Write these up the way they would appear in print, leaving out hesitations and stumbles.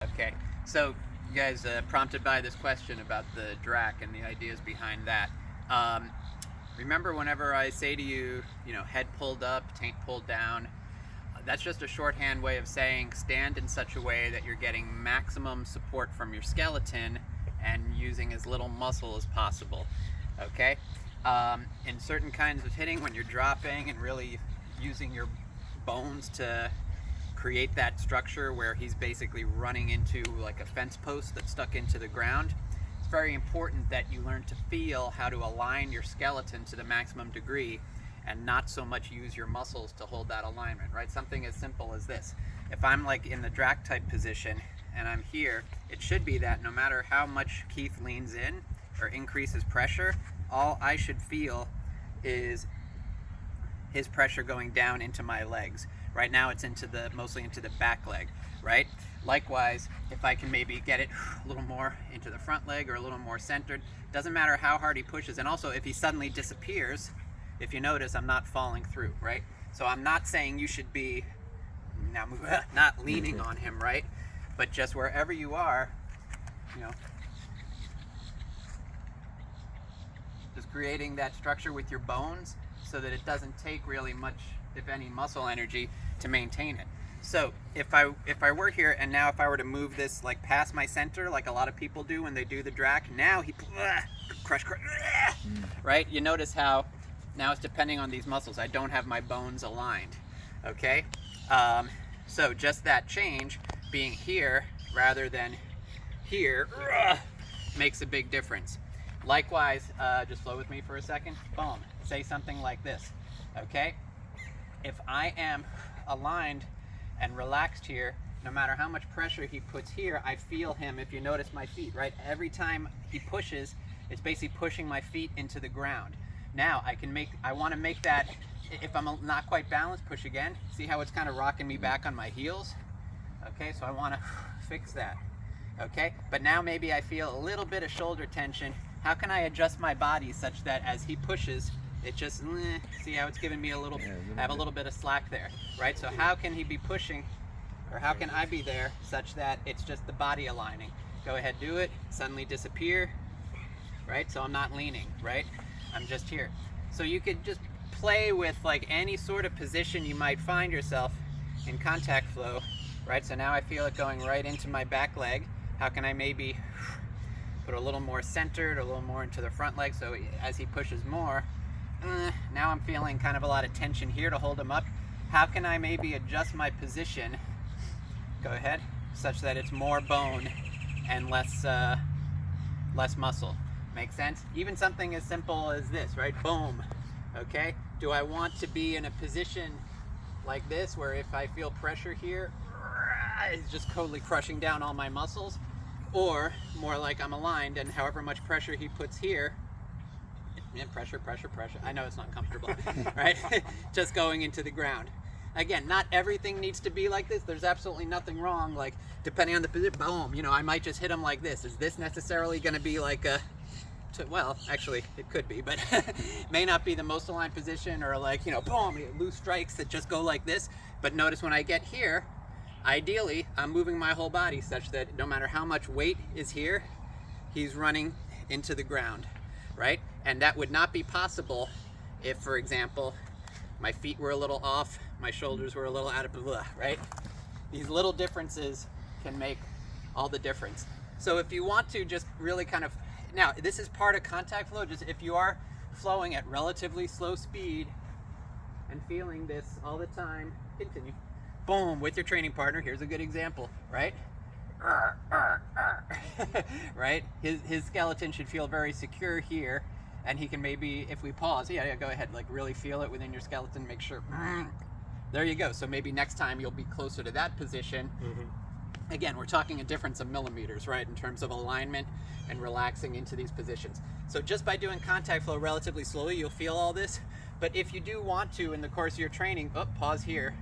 Okay, so you guys prompted by this question about the DRAC and the ideas behind that. Um, Remember whenever I say to you, head pulled up, taint pulled down, that's just a shorthand way of saying stand in such a way that you're getting maximum support from your skeleton and using as little muscle as possible. Okay? In certain kinds of hitting, when you're dropping and really using your bones to create that structure where he's basically running into like a fence post that's stuck into the ground, it's very important that you learn to feel how to align your skeleton to the maximum degree and not so much use your muscles to hold that alignment, right? Something as simple as this. If I'm like in the DRAC type position and I'm here, it should be that no matter how much Keith leans in or increases pressure, all I should feel is his pressure going down into my legs. Right now it's mostly into the back leg, right? Likewise, if I can maybe get it a little more into the front leg or a little more centered, doesn't matter how hard he pushes. And also if he suddenly disappears, if you notice, I'm not falling through, right? So I'm not saying you should be now not leaning on him, right? But just wherever you are, just creating that structure with your bones so that it doesn't take really much, if any, muscle energy to maintain it. So if I were here and now if I were to move this like past my center, like a lot of people do when they do the DRAC, now he crush, right? You notice how now it's depending on these muscles. I don't have my bones aligned, okay? So just that change, being here rather than here, makes a big difference. Likewise, just flow with me for a second. Boom. Say something like this, okay? If I am aligned and relaxed here, no matter how much pressure he puts here, I feel him, if you notice my feet, right? Every time he pushes, it's basically pushing my feet into the ground. Now I want to make that, if I'm not quite balanced, push again. See how it's kind of rocking me back on my heels? Okay, so I want to fix that. Okay, but now maybe I feel a little bit of shoulder tension. How can I adjust my body such that as he pushes, it just, see how it's giving me I have a little bit of slack there, right? So how can he be pushing, or how can I be there such that it's just the body aligning? Go ahead, do it, suddenly disappear, right? So I'm not leaning, right? I'm just here. So you could just play with like any sort of position you might find yourself in contact flow, right? So now I feel it going right into my back leg. How can I maybe put a little more centered, a little more into the front leg, so as he pushes more, now I'm feeling kind of a lot of tension here to hold him up. How can I maybe adjust my position, go ahead, such that it's more bone and less muscle? Make sense? Even something as simple as this, right? Boom. Okay? Do I want to be in a position like this where if I feel pressure here, it's just totally crushing down all my muscles? Or more like I'm aligned and however much pressure he puts here, pressure. I know it's not comfortable, right? Just going into the ground. Again, not everything needs to be like this. There's absolutely nothing wrong. Like, depending on the position, boom, I might just hit him like this. Is this necessarily going to be like well, actually, it could be, but may not be the most aligned position, or like, boom, loose strikes that just go like this. But notice when I get here, ideally, I'm moving my whole body such that no matter how much weight is here, he's running into the ground, right? And that would not be possible if, for example, my feet were a little off, my shoulders were a little out of blah, right? These little differences can make all the difference. So if you want to just really kind of, now this is part of contact flow, just if you are flowing at relatively slow speed and feeling this all the time, continue. Boom, with your training partner, here's a good example, right? Right? His skeleton should feel very secure here, and he can maybe, if we pause, yeah, go ahead, like really feel it within your skeleton, make sure, there you go. So maybe next time you'll be closer to that position. Again, we're talking a difference of millimeters, right, in terms of alignment and relaxing into these positions. So just by doing contact flow relatively slowly, you'll feel all this. But if you do want to, in the course of your training, pause here,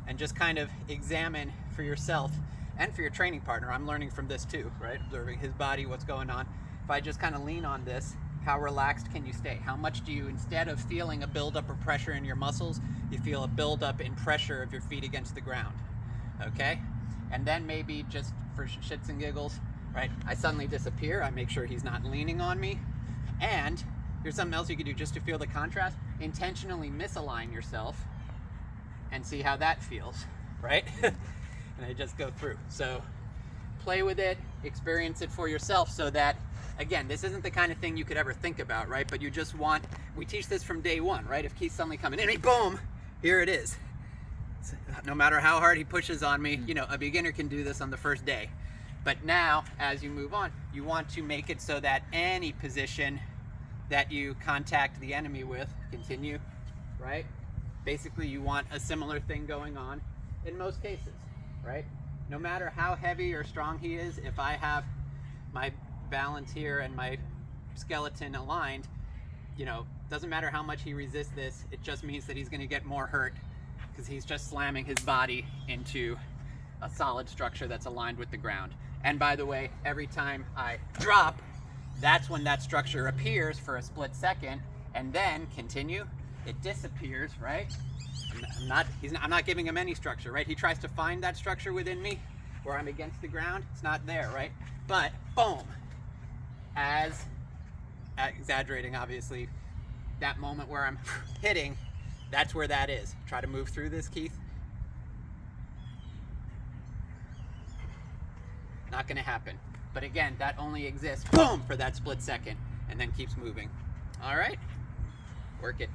and just kind of examine for yourself and for your training partner. I'm learning from this too, right? Observing his body, what's going on. If I just kind of lean on this, how relaxed can you stay? How much do you, instead of feeling a buildup of pressure in your muscles, you feel a buildup in pressure of your feet against the ground, okay? And then maybe just for shits and giggles, right, I suddenly disappear. I make sure he's not leaning on me. And here's something else you can do just to feel the contrast. Intentionally misalign yourself and see how that feels, right? And I just go through. So play with it, experience it for yourself, so that, again, this isn't the kind of thing you could ever think about, right? But you just want, we teach this from day one, right? If Keith's suddenly coming in, boom, here it is. No matter how hard he pushes on me, you know, a beginner can do this on the first day. But now, as you move on, you want to make it so that any position that you contact the enemy with, continue, right? Basically, you want a similar thing going on in most cases, right? No matter how heavy or strong he is, if I have my balance here and my skeleton aligned, you know, doesn't matter how much he resists this, it just means that he's going to get more hurt because he's just slamming his body into a solid structure that's aligned with the ground. And by the way, every time I drop, that's when that structure appears for a split second, and then continue, it disappears, right? I'm not giving him any structure, right? He tries to find that structure within me where I'm against the ground. It's not there, right? But boom, as exaggerating, obviously, that moment where I'm hitting, that's where that is. Try to move through this, Keith. Not going to happen. But again, that only exists, boom, for that split second, and then keeps moving. All right, work it.